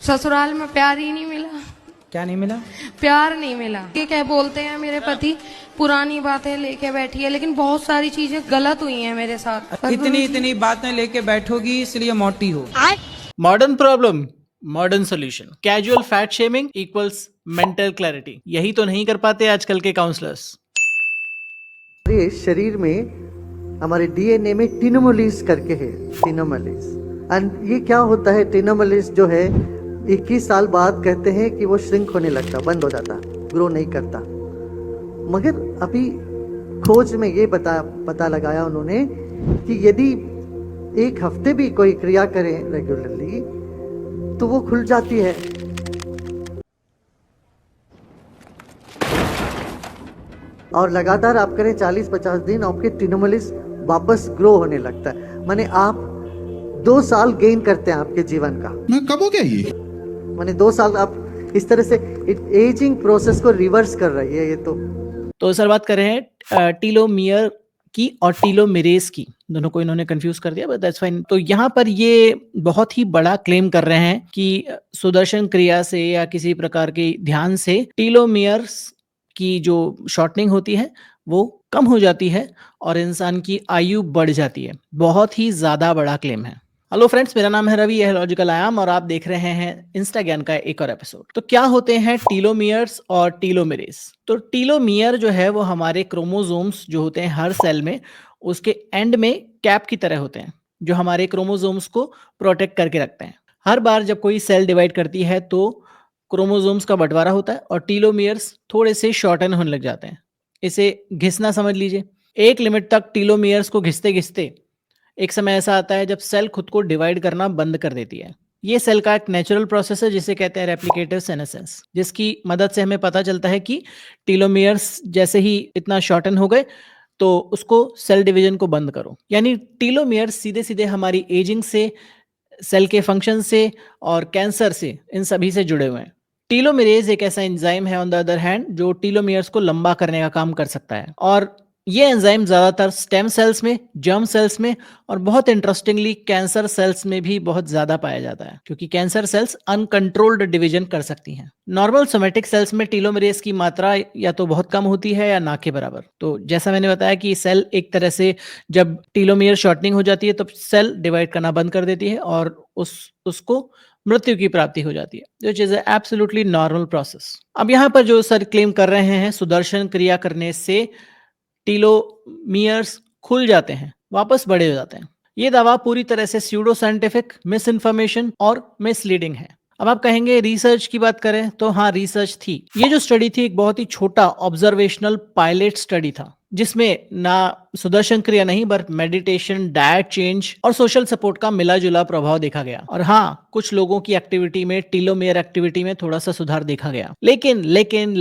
ससुराल में प्यार ही नहीं मिला। क्या नहीं मिला? प्यार नहीं मिला। ये क्या बोलते हैं मेरे पति, पुरानी बातें लेके बैठी है, लेकिन बहुत सारी चीजें गलत हुई हैं मेरे साथ। इतनी बातें लेके बैठोगी इसलिए मोटी हो। Modern problem, modern solution. Casual fat shaming equals mental clarity. यही तो नहीं कर पाते आजकल के काउंसलर्स। हमारे शरीर में, हमारे डीएनए में टिनोमोलिस करके है, टिनोमोलिस। एंड ये क्या होता है, टिनोमोलिस जो है 21 साल बाद कहते हैं कि वो श्रिंक होने लगता, बंद हो जाता, ग्रो नहीं करता। मगर अभी खोज में ये पता लगाया उन्होंने कि यदि एक हफ्ते भी कोई क्रिया करें रेगुलरली तो वो खुल जाती है। और लगातार आप करें 40-50 दिन, आपके टिनोमोलिस वापस ग्रो होने लगता है। माने आप 2 साल गेन करते हैं आपके जीवन का। मैं कब हो गया ये? माने 2 साल आप इस तरह से एजिंग प्रोसेस को रिवर्स कर रही है ये तो सर बात कर रहे हैं टीलोमियर की और टीलोमेरेज की, दोनों को इन्होंने कंफ्यूज कर दिया, बट दैट्स फाइन। तो यहाँ पर ये बहुत ही बड़ा क्लेम कर रहे हैं कि सुदर्शन क्रिया से या किसी प्रकार के ध्यान से टीलोमियर्स की जो शॉर्टनिंग होती है वो कम हो जाती है और इंसान की आयु बढ़ जाती है। बहुत ही ज्यादा बड़ा क्लेम है। हेलो फ्रेंड्स, मेरा नाम है रवि, यह लॉजिकल आयाम और आप देख रहे हैं इंस्टा ज्ञान का एक और एपिसोड। तो क्या होते हैं टीलोमियर्स और टीलोमेरेज? तो टीलोमियर जो है वो हमारे क्रोमोसोम्स जो होते हैं हर सेल में, उसके एंड में कैप की तरह होते हैं जो हमारे क्रोमोसोम्स को प्रोटेक्ट करके रखते हैं। हर बार जब कोई सेल डिवाइड करती है तो क्रोमोसोम्स का बंटवारा होता है और टीलोमियर्स थोड़े से शॉर्टन होने लग जाते हैं। इसे घिसना समझ लीजिए। एक लिमिट तक टीलोमियर्स को घिसते घिसते एक समय ऐसा आता है जब सेल खुद को डिवाइड करना बंद कर देती है। ये सेल का एक नेचुरल प्रोसेस है जिसे कहते हैं रेप्लिकेटिव सेनेसेंस, जिसकी मदद से हमें पता चलता है कि टीलोमियर्स जैसे ही इतना शॉर्टन हो गए तो उसको सेल डिवीजन को बंद करो। यानी टीलोमियर्स सीधे सीधे हमारी एजिंग से, सेल के फंक्शन से और कैंसर से, इन सभी से जुड़े हुए हैं। टीलोमेरेज एक ऐसा एंजाइम है ऑन द अदर हैंड जो टीलोमियर्स को लंबा करने का काम कर सकता है और ये एंजाइम ज्यादातर स्टेम सेल्स में, जर्म सेल्स में और बहुत इंटरेस्टिंगली कैंसर सेल्स में भी बहुत ज्यादा पाया जाता है, क्योंकि कैंसर सेल्स अनकंट्रोल्ड डिवीजन कर सकती हैं। नॉर्मल सोमेटिक सेल्स में टीलोमेरेज की मात्रा या तो बहुत कम होती है या ना के बराबर। तो जैसा मैंने बताया कि सेल एक तरह से जब टीलोमियर शॉर्टनिंग हो जाती है तो सेल डिवाइड करना बंद कर देती है और उसको मृत्यु की प्राप्ति हो जाती है, which is absolutely normal process. अब यहाँ पर जो सर क्लेम कर रहे हैं सुदर्शन क्रिया करने से टीलोमियर्स खुल जाते हैं, वापस बड़े हो जाते हैं, ये दावा पूरी तरह से स्यूडो साइंटिफिक, मिस इन्फॉर्मेशन और मिसलीडिंग है। अब आप कहेंगे रिसर्च की बात करें तो हाँ, रिसर्च थी। ये जो स्टडी थी एक बहुत ही छोटा ऑब्जर्वेशनल पायलट स्टडी था जिसमें ना सुदर्शन क्रिया नहीं बल्कि मेडिटेशन, डाइट चेंज और सोशल सपोर्ट का मिला जुला प्रभाव देखा गया। और हाँ, कुछ लोगों की एक्टिविटी में, टीलोमेयर एक्टिविटी में थोड़ा सा सुधार देखा गया। लेकिन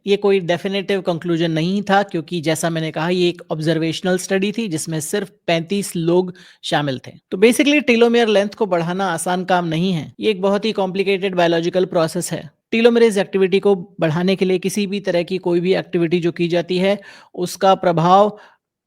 ये कोई डेफिनेटिव कंक्लूजन नहीं था, क्योंकि जैसा मैंने कहा ये एक ऑब्जर्वेशनल स्टडी थी जिसमें सिर्फ 35 लोग शामिल थे। तो बेसिकली टीलोमेयर लेंथ को बढ़ाना आसान काम नहीं है, ये एक बहुत ही कॉम्प्लिकेटेड बायोलॉजिकल प्रोसेस है। टीलोमेरेज एक्टिविटी को बढ़ाने के लिए किसी भी तरह की कोई भी एक्टिविटी जो की जाती है उसका प्रभाव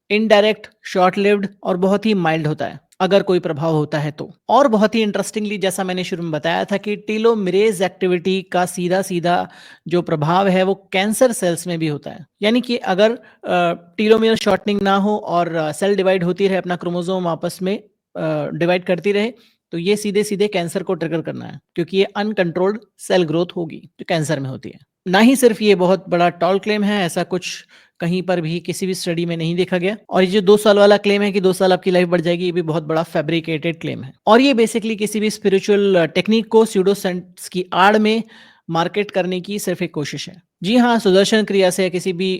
इनडायरेक्ट, शॉर्ट लिव्ड और बहुत ही माइल्ड होता है, अगर कोई प्रभाव होता है तो। और बहुत ही इंटरेस्टिंगली, जैसा मैंने शुरू में बताया था कि टीलोमेरेज एक्टिविटी का सीधा सीधा जो प्रभाव है वो कैंसर सेल्स में भी होता है। यानी कि अगर टीलोमेयर शॉर्टनिंग ना हो और सेल डिवाइड होती रहे, अपना क्रोमोसोम आपस में डिवाइड करती रहे, तो ये सीधे सीधे कैंसर को ट्रिगर करना है, क्योंकि ये अनकंट्रोल्ड सेल ग्रोथ होगी जो कैंसर में होती है। ना ही सिर्फ ये बहुत बड़ा टॉल क्लेम है, ऐसा कुछ कहीं पर भी किसी भी स्टडी में नहीं देखा गया। और ये जो 2 साल वाला क्लेम है कि 2 साल आपकी लाइफ बढ़ जाएगी, ये भी बहुत बड़ा फैब्रिकेटेड क्लेम है। और ये बेसिकली किसी भी स्पिरिचुअल टेक्निक को स्यूडोसाइंस की आड़ में मार्केट करने की सिर्फ एक कोशिश है। जी हाँ, सुदर्शन क्रिया से, किसी भी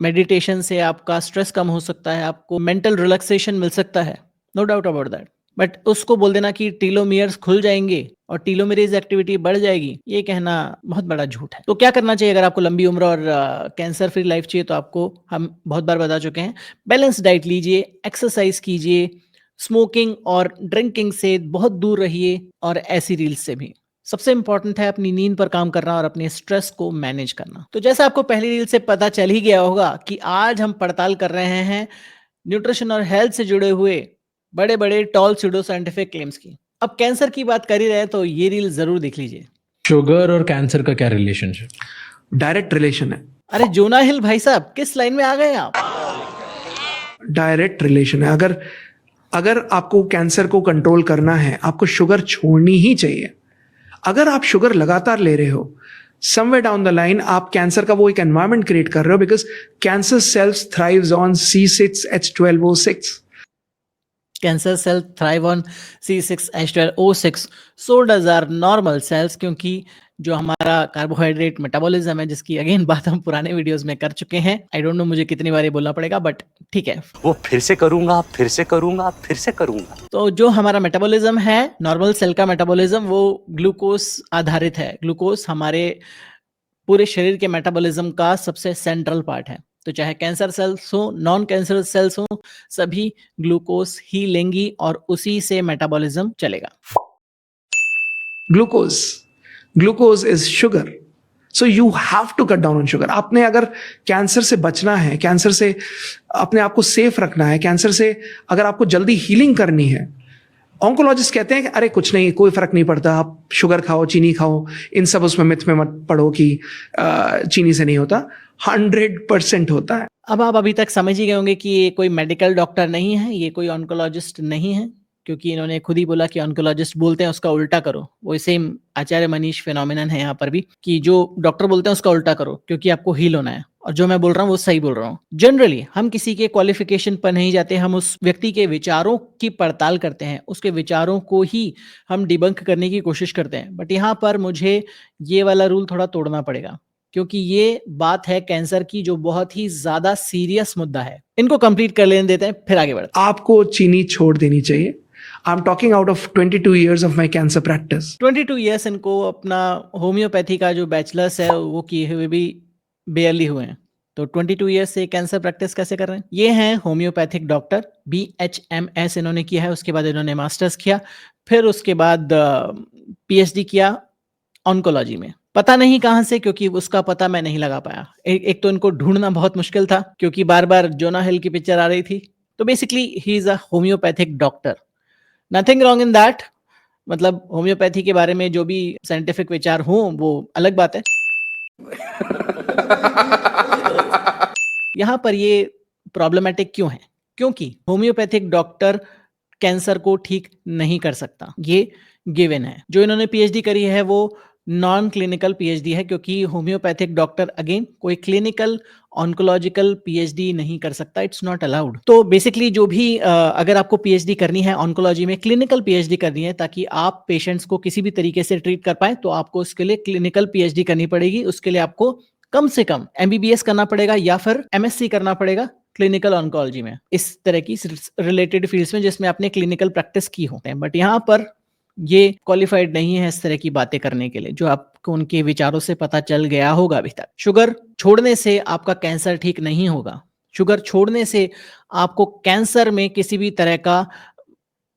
मेडिटेशन से आपका स्ट्रेस कम हो सकता है, आपको मेंटल रिलैक्सेशन मिल सकता है, no doubt about that. But उसको बोल देना कि टीलोमियर्स खुल जाएंगे और टीलोमेरेज एक्टिविटी बढ़ जाएगी, ये कहना बहुत बड़ा झूठ है। तो क्या करना चाहिए अगर आपको लंबी उम्र और कैंसर फ्री लाइफ चाहिए? तो आपको हम बहुत बार बता चुके हैं, बैलेंस डाइट लीजिए, एक्सरसाइज कीजिए, स्मोकिंग और ड्रिंकिंग से बहुत दूर रहिए और ऐसी रील्स से भी। सबसे इंपॉर्टेंट है अपनी नींद पर काम करना और अपने स्ट्रेस को मैनेज करना। तो जैसा आपको पहली रील से पता चल ही गया होगा कि आज हम पड़ताल कर रहे हैं न्यूट्रिशन और हेल्थ से जुड़े हुए बड़े बड़े टॉल स्यूडो साइंटिफिक क्लेम्स की। अब कैंसर की बात कर ही रहे हैं तो ये रील जरूर देख लीजिए। शुगर और कैंसर का क्या रिलेशनशिप? डायरेक्ट रिलेशन है, अरे जोना हिल भाई साहब, किस लाइन में आ गए आप? डायरेक्ट रिलेशन है। अगर आपको कैंसर को कंट्रोल करना है, आपको शुगर छोड़नी ही चाहिए। अगर आप शुगर लगातार ले रहे हो, समवेयर डाउन द लाइन आप कैंसर का वो एक एनवायरनमेंट क्रिएट कर रहे हो, because cancer cells thrives on C6H12O6। Cancer cell thrive on C6H12O6, so does our normal cells, क्योंकि जो हमारा कार्बोहाइड्रेट मेटाबॉलिज्म है, जिसकी अगेन बात हम पुराने वीडियोस में कर चुके हैं। आई डोंट नो मुझे कितनी बार ये बोलना पड़ेगा, बट ठीक है, वो फिर से करूंगा, फिर से करूंगा, फिर से करूंगा। तो जो हमारा मेटाबॉलिज्म है, नॉर्मल सेल का मेटाबॉलिज्म, वो ग्लूकोज आधारित है। ग्लूकोज हमारे पूरे शरीर के मेटाबॉलिज्म का सबसे सेंट्रल पार्ट है। तो चाहे कैंसर सेल्स हो, नॉन कैंसर सेल्स हो, सभी ग्लूकोज ही लेंगी और उसी से मेटाबॉलिज्म चलेगा। Glucose is sugar, so you have to cut down on sugar. आपने अगर कैंसर से बचना है, कैंसर से अपने आप को सेफ रखना है, कैंसर से अगर आपको जल्दी हीलिंग करनी है, ऑन्कोलॉजिस्ट कहते हैं कि अरे कुछ नहीं, कोई फर्क नहीं पड़ता, आप शुगर खाओ, चीनी खाओ, इन सब उसमें मिथ में मत पढ़ो कि चीनी से नहीं होता। 100% होता है। अब आप अभी तक समझ ही गए होंगे कि ये कोई मेडिकल डॉक्टर नहीं है, ये कोई ऑन्कोलॉजिस्ट नहीं है, क्योंकि इन्होंने खुद ही बोला कि ऑन्कोलॉजिस्ट बोलते हैं उसका उल्टा करो। वो सेम आचार्य मनीष फिनोमिनन है यहाँ पर भी, कि जो डॉक्टर बोलते हैं उसका उल्टा करो, क्योंकि आपको हील होना है, और जो मैं बोल रहा हूँ वो सही बोल रहा हूँ। जनरली हम किसी के क्वालिफिकेशन पर नहीं जाते, हम उस व्यक्ति के विचारों की पड़ताल करते हैं, उसके विचारों को ही हम डिबंक करने की कोशिश करते हैं। बट यहाँ पर मुझे ये वाला रूल थोड़ा तोड़ना पड़ेगा, क्योंकि ये बात है कैंसर की जो बहुत ही ज्यादा सीरियस मुद्दा है। इनको कंप्लीट कर लेने देते हैं, फिर आगे बढ़ते हैं। आपको चीनी छोड़ देनी चाहिए। I am talking out of 22 years of my cancer practice. 22 years इनको अपना होम्योपैथी का जो बैचलर्स है वो किए हुए भी बेयरली हुए हैं। तो 22 ईयर्स से कैंसर प्रैक्टिस कैसे कर रहे हैं? ये हैं होम्योपैथिक डॉक्टर, BHMS इन्होंने किया है, उसके बाद इन्होंने मास्टर्स किया, फिर उसके बाद PhD किया ऑन्कोलॉजी में। पता नहीं कहां से, क्योंकि उसका पता मैं नहीं लगा पाया। एक तो इनको ढूंढना बहुत मुश्किल था, क्योंकि बार बार जोना हिल की पिक्चर आ रही थी। तो basically he is a homeopathic doctor, nothing wrong in that. मतलब होम्योपैथी के बारे में जो भी साइंटिफिक विचार हो वो अलग बात है। यहां पर ये प्रॉब्लमेटिक क्यों है? क्योंकि होम्योपैथिक डॉक्टर कैंसर को ठीक नहीं कर सकता, ये गिवन है। जो इन्होंने PhD करी है वो नॉन क्लिनिकल PhD है, क्योंकि होम्योपैथिक डॉक्टर अगेन कोई क्लिनिकल ऑन्कोलॉजिकल PhD नहीं कर सकता, इट्स नॉट अलाउड। तो बेसिकली जो भी अगर आपको PhD करनी है ऑन्कोलॉजी में, क्लिनिकल PhD करनी है ताकि आप पेशेंट्स को किसी भी तरीके से ट्रीट कर पाए, तो आपको उसके लिए क्लिनिकल PhD करनी पड़ेगी। उसके लिए आपको कम से कम MBBS करना पड़ेगा या फिर MSc करना पड़ेगा क्लिनिकल ऑन्कोलॉजी में, इस तरह की रिलेटेड फील्ड्स में जिसमें आपने क्लिनिकल प्रैक्टिस की होते हैं। बट यहाँ पर ये क्वालिफाइड नहीं है इस तरह की बातें करने के लिए, जो आपको उनके विचारों से पता चल गया होगा अभी तक। शुगर छोड़ने से आपका कैंसर ठीक नहीं होगा। शुगर छोड़ने से आपको कैंसर में किसी भी तरह का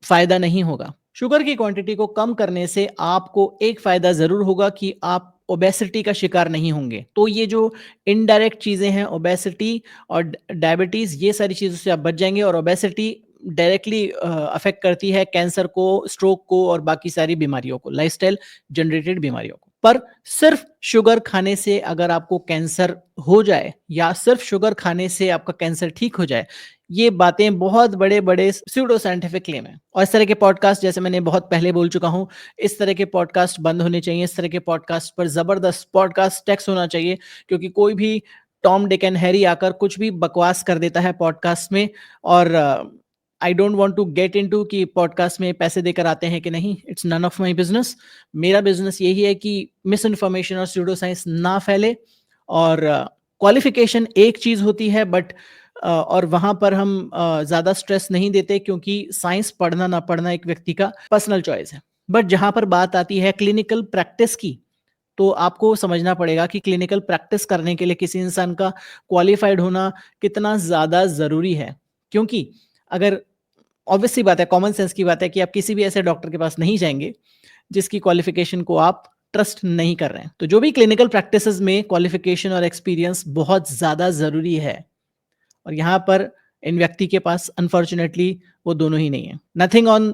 फायदा नहीं होगा। शुगर की क्वांटिटी को कम करने से आपको एक फायदा जरूर होगा कि आप ओबेसिटी का शिकार नहीं होंगे। तो ये जो इनडायरेक्ट चीजें हैं, ओबेसिटी और डायबिटीज, ये सारी चीजों से आप बच जाएंगे। और ओबेसिटी डायरेक्टली अफेक्ट करती है कैंसर को, स्ट्रोक को और बाकी सारी बीमारियों को, लाइफस्टाइल जनरेटेड बीमारियों को। पर सिर्फ शुगर खाने से अगर आपको कैंसर हो जाए या सिर्फ शुगर खाने से आपका कैंसर ठीक हो जाए, ये बातें बहुत बड़े बड़े स्यूडो साइंटिफिक क्लेम है। और इस तरह के पॉडकास्ट, जैसे मैंने बहुत पहले बोल चुका हूं, इस तरह के पॉडकास्ट बंद होने चाहिए। इस तरह के पॉडकास्ट पर जबरदस्त पॉडकास्ट टैक्स होना चाहिए, क्योंकि कोई भी टॉम डिक एंड हैरी आकर कुछ भी बकवास कर देता है पॉडकास्ट में। और I don't want to get into कि पॉडकास्ट में पैसे देकर आते हैं कि नहीं, it's none of my business. मेरा बिजनेस यही है कि मिस इन्फॉर्मेशन और स्यूडो साइंस ना फैले। और क्वालिफिकेशन एक चीज होती है, बट और वहां पर हम ज्यादा स्ट्रेस नहीं देते, क्योंकि साइंस पढ़ना ना पढ़ना एक व्यक्ति का पर्सनल चॉइस है। बट जहां पर बात आती है क्लिनिकल प्रैक्टिस की, तो आपको समझना पड़ेगा कि क्लिनिकल प्रैक्टिस करने के लिए किसी इंसान का क्वालिफाइड होना कितना ज्यादा जरूरी है। क्योंकि अगर ऑब्वियसली बात है, कॉमन सेंस की बात है कि आप किसी भी ऐसे डॉक्टर के पास नहीं जाएंगे जिसकी क्वालिफिकेशन को आप ट्रस्ट नहीं कर रहे हैं। तो जो भी क्लिनिकल प्रैक्टिसेस में क्वालिफिकेशन और एक्सपीरियंस बहुत ज्यादा जरूरी है, और यहाँ पर इन व्यक्ति के पास अनफॉर्चुनेटली वो दोनों ही नहीं है। नथिंग ऑन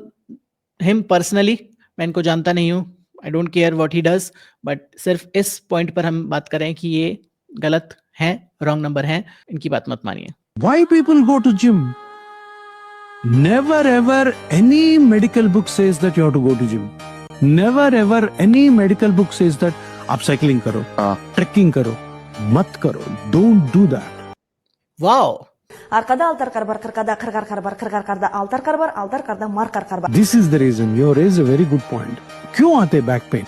हिम पर्सनली, मैं इनको जानता नहीं हूँ, I don't care what he does, but सिर्फ इस पॉइंट पर हम बात करें कि ये गलत है, रॉन्ग नंबर है, इनकी बात मत मानिए। Why people go to gym? Never ever any medical book says that you have to go to gym. Never ever any medical book says that आप cycling करो, trekking करो, मत करो. Don't do that. Wow, Arkada altar karbar, karkada kargar karbar, kargar karda altar karbar, altar karda markar karbar. This is the reason. You raise a very good point. क्यों आते हैं back pain?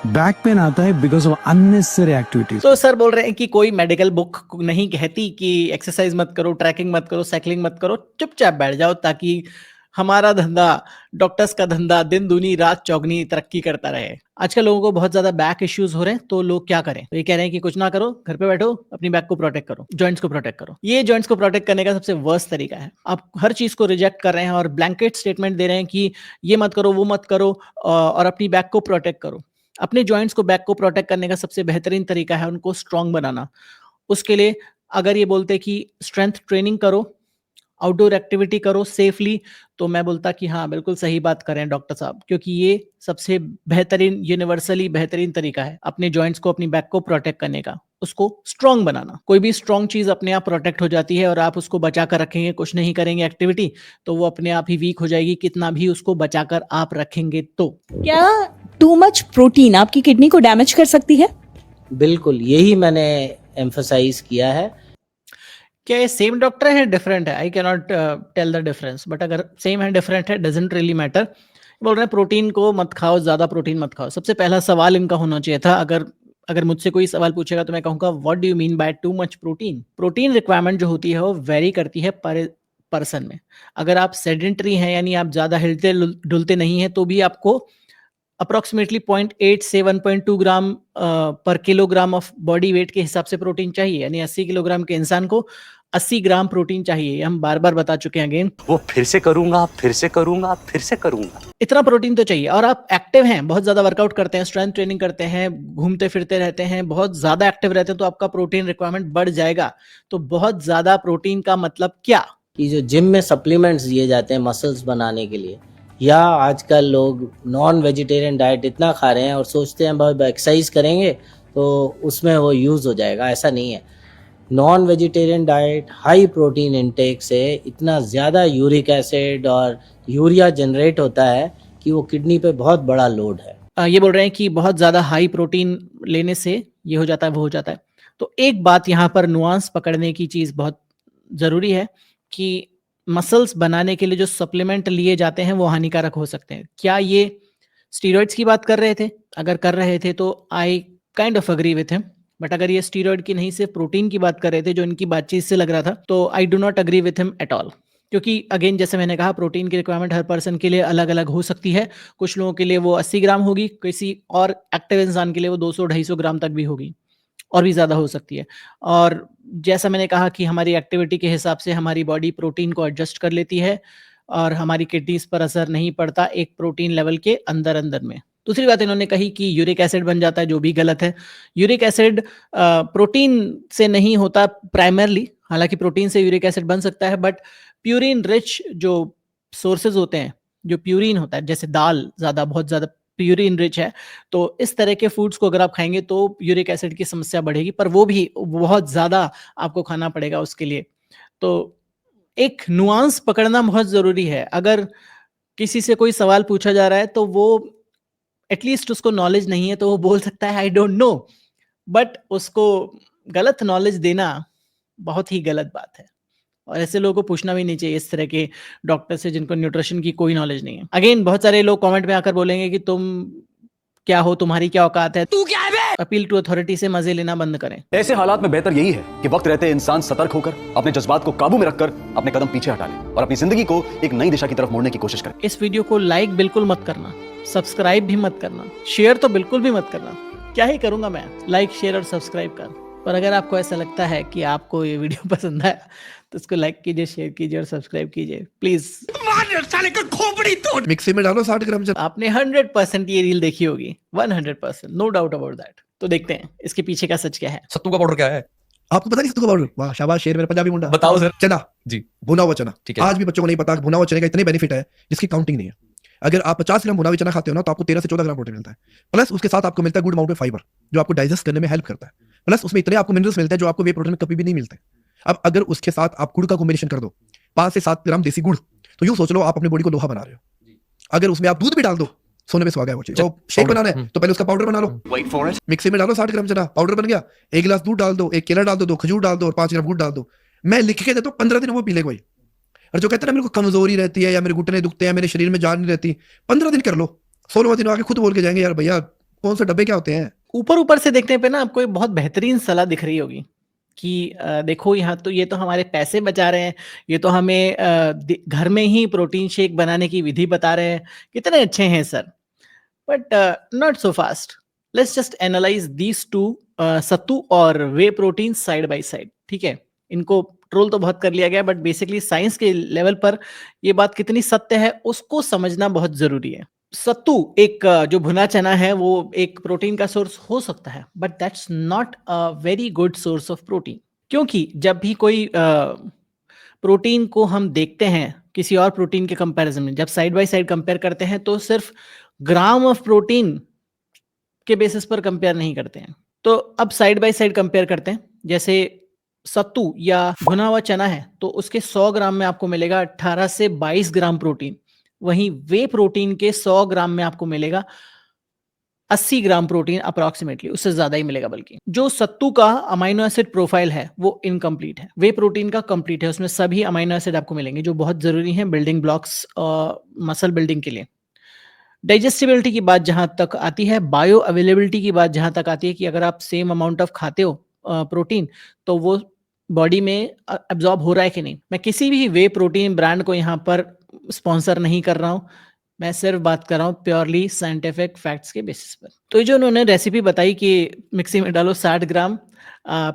Back pain आता है because of unnecessary activities. तो sir बोल रहे हैं कि कोई मेडिकल बुक नहीं कहती कि एक्सरसाइज मत करो, ट्रैकिंग मत करो, साइकिलिंग मत करो, चुपचाप बैठ जाओ ताकि हमारा धंधा, डॉक्टर्स का धंधा दिन दूनी रात चौगनी तरक्की करता रहे। आजकल लोगों को बहुत ज्यादा बैक इश्यूज हो रहे हैं, तो लोग क्या करें? तो ये कह रहे हैं कि कुछ ना करो, घर पे बैठो, अपनी बैक को प्रोटेक्ट करो, जॉइंट्स को प्रोटेक्ट करो। ये जॉइंट्स को प्रोटेक्ट करने का सबसे वर्स्ट तरीका है। आप हर चीज को रिजेक्ट कर रहे हैं और ब्लैंकेट स्टेटमेंट दे रहे हैं कि ये मत करो, वो मत करो, और अपनी बैक को प्रोटेक्ट करो। अपने जॉइंट्स को, बैक को प्रोटेक्ट करने का सबसे बेहतरीन तरीका है उनको स्ट्रांग बनाना। उसके लिए अगर ये बोलते कि स्ट्रेंथ ट्रेनिंग करो, आउटडोर एक्टिविटी करो सेफली, तो मैं बोलता कि हाँ बिल्कुल सही बात करें डॉक्टर साहब, क्योंकि ये सबसे बेहतरीन, यूनिवर्सली बेहतरीन तरीका है अपने जॉइंट्स को, अपनी बैक को प्रोटेक्ट करने का, उसको स्ट्रांग बनाना। कोई भी स्ट्रांग चीज अपने आप प्रोटेक्ट हो जाती है और आप उसको बचा कर रखेंगे, कुछ नहीं करेंगे एक्टिविटी, तो वो अपने आप ही वीक हो जाएगी, कितना भी उसको बचा कर आप रखेंगे तो। क्या टू मच प्रोटीन आपकी किडनी को डैमेज कर सकती है? बिल्कुल, यही मैंने एम्फसाइज किया है। क्या ये सेम डॉक्टर है, डिफरेंट है? I can not tell the difference, but अगर सेम है, डिफरेंट है, डजंट रियली मैटर। बोल रहे हैं प्रोटीन को मत खाओ, ज्यादा प्रोटीन मत खाओ। सबसे पहला सवाल इनका होना चाहिए था, अगर मुझसे कोई सवाल पूछेगा तो मैं कहूँगा what do you mean by too much protein. Protein requirement जो होती है वो वेरी करती है पर पर्सन में। अगर आप सेडेंटरी हैं, यानी आप ज्यादा हिलते डुलते नहीं हैं, तो भी आपको अप्रोक्सीमेटली 0.8 से 1.2 ग्राम पर किलोग्राम ऑफ बॉडी वेट के हिसाब से प्रोटीन चाहिए। यानी 80 किलोग्राम के इंसान को 80 ग्राम प्रोटीन चाहिए। हम बार बार बता चुके हैं अगेन। वो फिर से करूंगा, फिर से करूंगा, फिर से करूंगा। इतना प्रोटीन तो चाहिए। और आप एक्टिव हैं, बहुत ज्यादा वर्कआउट करते हैं, स्ट्रेंथ ट्रेनिंग करते हैं, घूमते फिरते रहते हैं, बहुत ज्यादा एक्टिव रहते हैं, तो आपका प्रोटीन रिक्वायरमेंट बढ़ जाएगा। तो बहुत ज्यादा प्रोटीन का मतलब क्या? कि जो जिम में सप्लीमेंट्स दिए जाते हैं मसल्स बनाने के लिए, या आजकल लोग नॉन वेजिटेरियन डाइट इतना खा रहे हैं और सोचते हैं भाई एक्सरसाइज करेंगे तो उसमें वो यूज़ हो जाएगा। ऐसा नहीं है। Non vegetarian diet, high protein intake से इतना ज़्यादा यूरिक एसिड और यूरिया जनरेट होता है कि वो किडनी पे बहुत बड़ा लोड है। ये बोल रहे हैं कि बहुत ज़्यादा हाई प्रोटीन लेने से ये हो जाता है, वो हो जाता है। तो एक बात यहाँ पर नुआंस पकड़ने की चीज़ बहुत ज़रूरी है कि मसल्स बनाने के लिए जो सप्लीमेंट लिए जाते हैं वो हानिकारक हो सकते हैं। क्या ये स्टीरॉइड्स की बात कर रहे थे? अगर कर रहे थे तो I kind of agree with him. But अगर ये स्टीरॉइड की नहीं, सिर्फ प्रोटीन की बात कर रहे थे, जो इनकी बातचीत से लग रहा था, तो I do not agree with him at all. क्योंकि अगेन जैसे मैंने कहा, प्रोटीन की रिक्वायरमेंट हर पर्सन के लिए अलग अलग हो सकती है। कुछ लोगों के लिए वो 80 ग्राम होगी, किसी और एक्टिव इंसान के लिए वो 200-250 ग्राम तक भी होगी, और भी ज़्यादा हो सकती है। और जैसा मैंने कहा कि हमारी एक्टिविटी के हिसाब से हमारी बॉडी प्रोटीन को एडजस्ट कर लेती है और हमारी किडनीज पर असर नहीं पड़ता एक प्रोटीन लेवल के अंदर में। दूसरी बात इन्होंने कही कि यूरिक एसिड बन जाता है, जो भी गलत है। यूरिक एसिड प्रोटीन से नहीं होता प्राइमरली, हालांकि प्रोटीन से यूरिक एसिड बन सकता है, बट प्यूरिन रिच जो सोर्सेज होते हैं, जो प्यूरिन होता है, जैसे दाल बहुत ज़्यादा प्यूरिन रिच है, तो इस तरह के फूड्स को अगर आप खाएंगे तो यूरिक एसिड की समस्या बढ़ेगी, पर वो भी बहुत ज़्यादा आपको खाना पड़ेगा उसके लिए। तो एक नुआंस पकड़ना बहुत ज़रूरी है। अगर किसी से कोई सवाल पूछा जा रहा है तो वो एटलीस्ट उसको नॉलेज नहीं है, तो वो बोल सकता है आई डोंट नो, बट उसको गलत नॉलेज देना बहुत ही गलत बात है। और ऐसे लोगों को पूछना भी नहीं चाहिए, इस तरह के डॉक्टर से जिनको न्यूट्रिशन की कोई नॉलेज नहीं है। अगेन बहुत सारे लोग कमेंट में आकर बोलेंगे कि तुम क्या हो, तुम्हारी क्या औकात है, तू क्या है बे? अपील टू अथॉरिटी से मजे लेना बंद करें। ऐसे हालात में बेहतर यही है कि वक्त रहते इंसान सतर्क होकर अपने जज्बात को काबू में रखकर अपने कदम पीछे हटा ले और अपनी जिंदगी को एक नई दिशा की तरफ मोड़ने की कोशिश करे। इस वीडियो को लाइक बिल्कुल मत करना, सब्सक्राइब भी मत करना, शेयर तो बिल्कुल भी मत करना। क्या ही करूंगा मैं, लाइक शेयर और सब्सक्राइब कर। पर अगर आपको ऐसा लगता है कि आपको ये वीडियो पसंद आया तो इसको लाइक कीजिए, शेयर कीजिए और सब्सक्राइब कीजिए प्लीज। मिक्सी में डालो 60 ग्राम। आपने 100% ये रील देखी होगी, 100%, नो डाउट अबाउट दैट। तो देखते हैं इसके पीछे का सच क्या है। सत्तू का पाउडर क्या है? आपको पता नहीं सत्तू का पाउडर? वाह शाबाश शेर, मेरे पंजाबी मुंडा। बताओ सर। चना जी, भुना हुआ चना। ठीक है। आज भी बच्चों को नहीं पता भुना हुआ चने का इतने बेनिफिट है जिसकी काउंटिंग नहीं है। अगर आप 50 ग्राम भुना हुआ चना खाते हो ना, तो आपको 13 से 14 ग्राम प्रोटीन मिलता है। प्लस उसके साथ आपको मिलता है गुड अमाउंट में फाइबर, जो आपको डाइजेस्ट करने में हेल्प करता है। प्लस उसमें इतने आपको मिनरल्स मिलते हैं जो आपको वे प्रोटीन में कभी भी नहीं मिलते। अब अगर उसके साथ आप गुड़ का कॉम्बिनेशन कर दो, 5 से 7 ग्राम देसी गुड़, तो यूं सोच लो आप अपने बॉडी को लोहा बना रहे हो। अगर उसमें आप दूध भी डाल दो, सोने में सुहागा है वो चीज। तो शेक बनाना है तो पहले उसका पाउडर बना लो, मिक्सी में डालो, 60 ग्राम चना पाउडर बन गया, 1 गिलास दूध डाल दो, 1 केला डाल दो, 2 खजूर डाल दो और 5 ग्राम गुड़ डाल दो। मैं लिख के देता हूँ, 15 दिन वो पी ले कोई। और जो कहते हैं ना मेरे को कमजोरी रहती है या मेरे घुटने दुखते हैं, मेरे शरीर में जान नहीं रहती, 15 दिन कर लो, 16वें दिन आके खुद बोल के जाएंगे यार भैया कौन से डब्बे क्या होते हैं। ऊपर ऊपर से देखने पे ना आपको एक बहुत बेहतरीन सलाह दिख रही होगी कि देखो यहाँ तो ये तो हमारे पैसे बचा रहे हैं, ये तो हमें घर में ही प्रोटीन शेक बनाने की विधि बता रहे हैं, कितने अच्छे हैं sir. But not so fast, let's just analyse these two, sattu और whey protein side by side. ठीक है, इनको ट्रोल तो बहुत कर लिया गया, बट बेसिकली साइंस के लेवल पर ये बात कितनी सत्य है उसको समझना बहुत जरूरी है। सत्तू एक जो भुना चना है वो एक प्रोटीन का सोर्स हो सकता है, but that's not a very good source of protein. क्योंकि जब भी कोई प्रोटीन को हम देखते हैं किसी और प्रोटीन के कंपैरिजन में, जब साइड बाय साइड कंपेयर करते हैं तो सिर्फ ग्राम ऑफ प्रोटीन के बेसिस पर कंपेयर नहीं करते हैं। तो अब साइड बाय साइड कंपेयर करते हैं, जैसे सत्तू या भुना हुआ चना है तो उसके 100 ग्राम में आपको मिलेगा 18 से 22 ग्राम प्रोटीन, वहीं वे प्रोटीन के 100 ग्राम में आपको मिलेगा 80 ग्राम प्रोटीन अप्रॉक्सीमेटली, उससे ज्यादा ही मिलेगा। बल्कि जो सत्तू का अमाइनो एसिड प्रोफाइल है वो इनकम्प्लीट है, वे प्रोटीन का कंप्लीट है, उसमें सभी अमाइनो एसिड आपको मिलेंगे जो बहुत जरूरी हैं बिल्डिंग ब्लॉक्स मसल बिल्डिंग के लिए। डाइजेस्टिबिलिटी की बात जहां तक आती है, बायो अवेलेबिलिटी की बात जहां तक आती है कि अगर आप सेम अमाउंट ऑफ खाते हो प्रोटीन तो वो बॉडी में एब्जॉर्ब हो रहा है कि नहीं। मैं किसी भी वे प्रोटीन ब्रांड को यहाँ पर स्पॉन्सर नहीं कर रहा हूँ, मैं सिर्फ बात कर रहा हूँ प्योरली साइंटिफिक फैक्ट्स के बेसिस पर। तो ये जो उन्होंने रेसिपी बताई कि मिक्सी में डालो 60 ग्राम,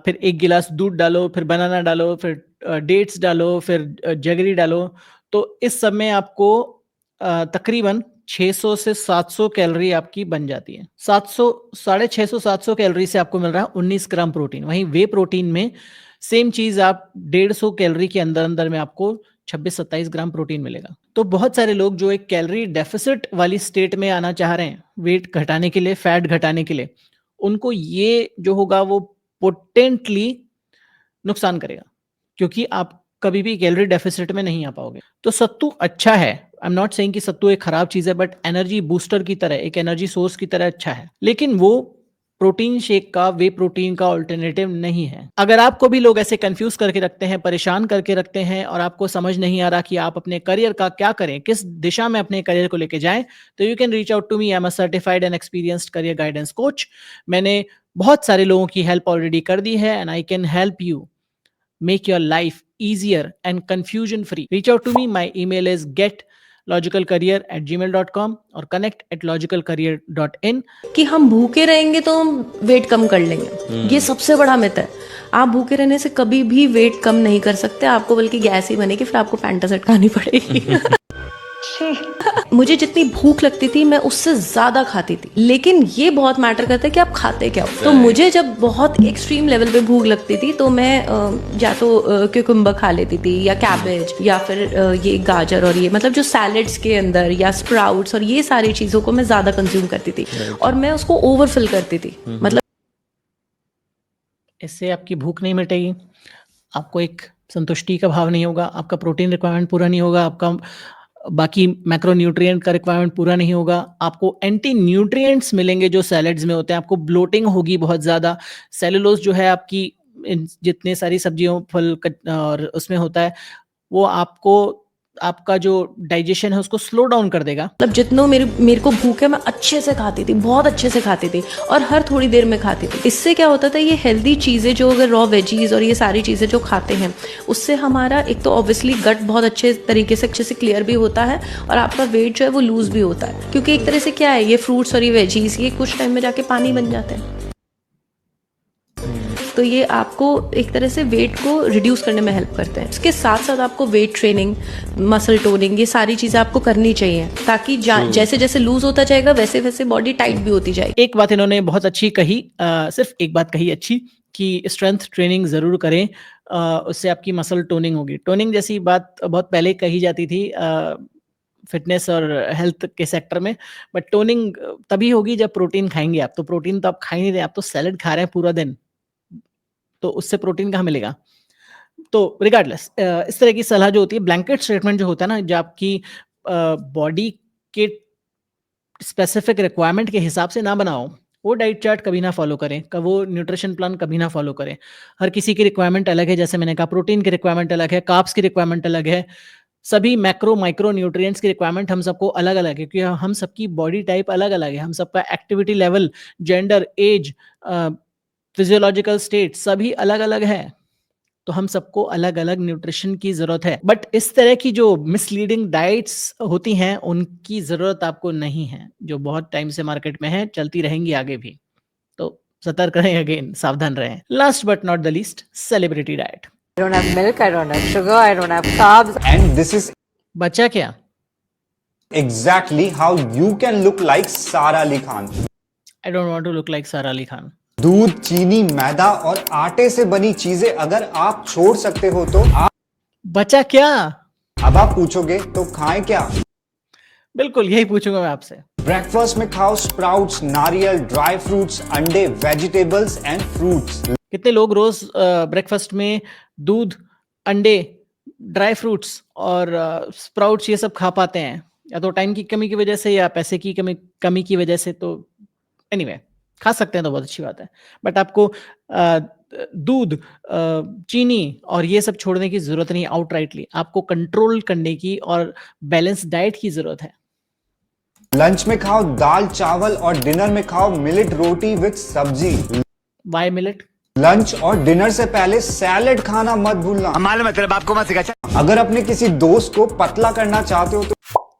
फिर 1 गिलास दूध डालो, फिर बनाना डालो, फिर डेट्स डालो, फिर जगरी डालो, तो इस सब में आपको तकरीबन 600 से 700 कैलोरी आपकी बन जाती है। 650-700 कैलोरी से आपको मिल रहा है 19 ग्राम प्रोटीन। वहीं वे प्रोटीन में सेम चीज आप 150 कैलोरी के अंदर अंदर में आपको 26-27 ग्राम प्रोटीन मिलेगा। तो बहुत सारे लोग जो एक कैलोरी डेफिसिट वाली स्टेट में आना चाह रहे हैं वेट घटाने के लिए, फैट घटाने के लिए, उनको ये जो होगा वो पोटेंटली नुकसान करेगा, क्योंकि आप कभी भी कैलोरी डेफिसिट में नहीं आ पाओगे। तो सत्तू अच्छा है, आई एम नॉट सेइंग कि सत्तू एक खराब चीज है, बट एनर्जी बूस्टर की तरह, एक एनर्जी सोर्स की तरह अच्छा है, लेकिन वो प्रोटीन शेक का, वे प्रोटीन का ऑल्टरनेटिव नहीं है। अगर आपको भी लोग ऐसे कंफ्यूज करके रखते हैं, परेशान करके रखते हैं और आपको समझ नहीं आ रहा कि आप अपने करियर का क्या करें, किस दिशा में अपने करियर को लेके जाएं, तो you can reach out to me. I am a certified and experienced career guidance coach. मैंने बहुत सारे लोगों की हेल्प ऑलरेडी कर दी है and I can help you make your life easier and confusion free. Reach out to me. My email is getlogicalcareer@gmail.com or connect@logicalcareer.in. कि हम भूखे रहेंगे तो हम वेट कम कर लेंगे, ये सबसे बड़ा मिथ है। आप भूखे रहने से कभी भी वेट कम नहीं कर सकते, आपको बल्कि गैस ही बनेगी, फिर आपको पैंटासेट खानी पड़ेगी। मुझे जितनी भूख लगती थी मैं उससे ज्यादा खाती थी, लेकिन ये बहुत मैटर करता है कि आप खाते क्या हो। तो मुझे जब बहुत एक्सट्रीम लेवल पे भूख लगती थी तो मैं या तो क्यूकम्बर खा लेती थी या कैबेज या फिर ये गाजर और ये मतलब जो सैलेड्स के अंदर या स्प्राउट्स और ये सारी चीजों को मैं ज्यादा कंज्यूम करती थी और मैं उसको ओवरफिल करती थी। मतलब इससे आपकी भूख नहीं मिटेगी, आपको एक संतुष्टि का भाव नहीं होगा, आपका प्रोटीन रिक्वायरमेंट पूरा नहीं होगा, आपका बाकी मैक्रोन्यूट्रिएंट का रिक्वायरमेंट पूरा नहीं होगा, आपको एंटी न्यूट्रिएंट्स मिलेंगे जो सैलेड्स में होते हैं, आपको ब्लोटिंग होगी बहुत ज़्यादा, सेलुलोज जो है आपकी जितने सारी सब्जियों फल और उसमें होता है वो आपको आपका जो डाइजेशन है उसको स्लो डाउन कर देगा। मतलब जितना मेरे को भूख है मैं अच्छे से खाती थी, बहुत अच्छे से खाती थी और हर थोड़ी देर में खाती थी। इससे क्या होता था, ये हेल्दी चीज़ें जो अगर रॉ वेजीज और ये सारी चीज़ें जो खाते हैं उससे हमारा एक तो ऑब्वियसली गट बहुत अच्छे तरीके से अच्छे से क्लियर भी होता है और आपका वेट जो है वो लूज भी होता है, क्योंकि एक तरह से क्या है ये फ्रूट्स और ये वेजीज ये कुछ टाइम में जाके पानी बन जाते हैं। तो ये आपको एक तरह से वेट को रिड्यूस करने में हेल्प करते हैं। इसके साथ साथ आपको वेट ट्रेनिंग, मसल टोनिंग, ये सारी चीज़ें आपको करनी चाहिए ताकि जैसे जैसे लूज होता जाएगा वैसे वैसे बॉडी टाइट भी होती जाएगी। एक बात इन्होंने बहुत अच्छी कही, सिर्फ एक बात कही अच्छी कि स्ट्रेंथ ट्रेनिंग ज़रूर करें, उससे आपकी मसल टोनिंग होगी। टोनिंग जैसी बात बहुत पहले कही जाती थी फिटनेस और हेल्थ के सेक्टर में, बट टोनिंग तभी होगी जब प्रोटीन खाएंगे आप। तो प्रोटीन तो आप खा ही नहीं रहे, आप तो सैलेड खा रहे हैं पूरा दिन, तो उससे प्रोटीन कहाँ मिलेगा। तो रिगार्डलेस इस तरह की सलाह जो होती है, ब्लैंकेट स्टेटमेंट जो होता है ना, जो आपकी बॉडी के स्पेसिफिक रिक्वायरमेंट के हिसाब से ना बनाओ, वो डाइट चार्ट कभी ना फॉलो करें, वो न्यूट्रिशन प्लान कभी ना फॉलो करें। हर किसी की रिक्वायरमेंट अलग है, जैसे मैंने कहा प्रोटीन की रिक्वायरमेंट अलग है, कार्ब्स की रिक्वायरमेंट अलग है, सभी मैक्रो माइक्रो न्यूट्रिएंट्स की रिक्वायरमेंट हम सबको अलग अलग है, क्योंकि हम सबकी बॉडी टाइप अलग अलग है, हम सबका activity level, gender, age, physiological state सभी अलग अलग है, तो हम सबको अलग अलग न्यूट्रिशन की जरूरत है। बट इस तरह की जो मिसलीडिंग डाइट्स होती हैं उनकी जरूरत आपको नहीं है, जो बहुत टाइम से मार्केट में है, चलती रहेंगी आगे भी। तो सतर्क रहें, अगेन सावधान रहें। Last but not the least, celebrity diet. I don't have milk, I don't have sugar, I don't have carbs. And this is बचा क्या? exactly how you can look like Sara Ali Khan. I don't want to look like Sara Ali Khan. दूध, चीनी, मैदा और आटे से बनी चीजें अगर आप छोड़ सकते हो तो आप बचा क्या? अब आप पूछोगे तो खाएं क्या? बिल्कुल यही पूछूंगा मैं आपसे। ब्रेकफास्ट में खाओ स्प्राउट्स, नारियल, ड्राई फ्रूट्स, अंडे, वेजिटेबल्स एंड फ्रूट्स। कितने लोग रोज ब्रेकफास्ट में दूध, अंडे, ड्राई फ्रूट्स और स्प्राउट्स ये सब खा पाते हैं, या तो टाइम की कमी की वजह से या पैसे की कमी की वजह से। तो एनीवे खा सकते हैं तो बहुत अच्छी बात है, बट आपको दूध, चीनी और ये सब छोड़ने की जरूरत नहीं आउटराइटली, आपको कंट्रोल करने की और बैलेंस डाइट की जरूरत है। लंच में खाओ दाल चावल और डिनर में खाओ मिलेट रोटी विद सब्जी। Why millet? लंच और डिनर से पहले सैलेड खाना मत भूलना। हमारे मतलब आपको मत सिखा। अगर अपने किसी दोस्त को पतला करना चाहते हो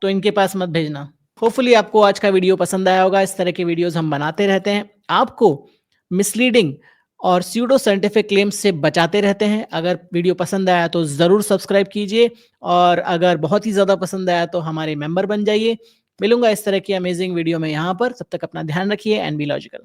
तो इनके पास मत भेजना। होपफुली आपको आज का वीडियो पसंद आया होगा। इस तरह के वीडियोस हम बनाते रहते हैं, आपको मिसलीडिंग और स्यूडो साइंटिफिक क्लेम्स से बचाते रहते हैं। अगर वीडियो पसंद आया तो जरूर सब्सक्राइब कीजिए, और अगर बहुत ही ज्यादा पसंद आया तो हमारे मेंबर बन जाइए। मिलूंगा इस तरह की अमेजिंग वीडियो में यहाँ पर, तब तक अपना ध्यान रखिए एंड बी लॉजिकल।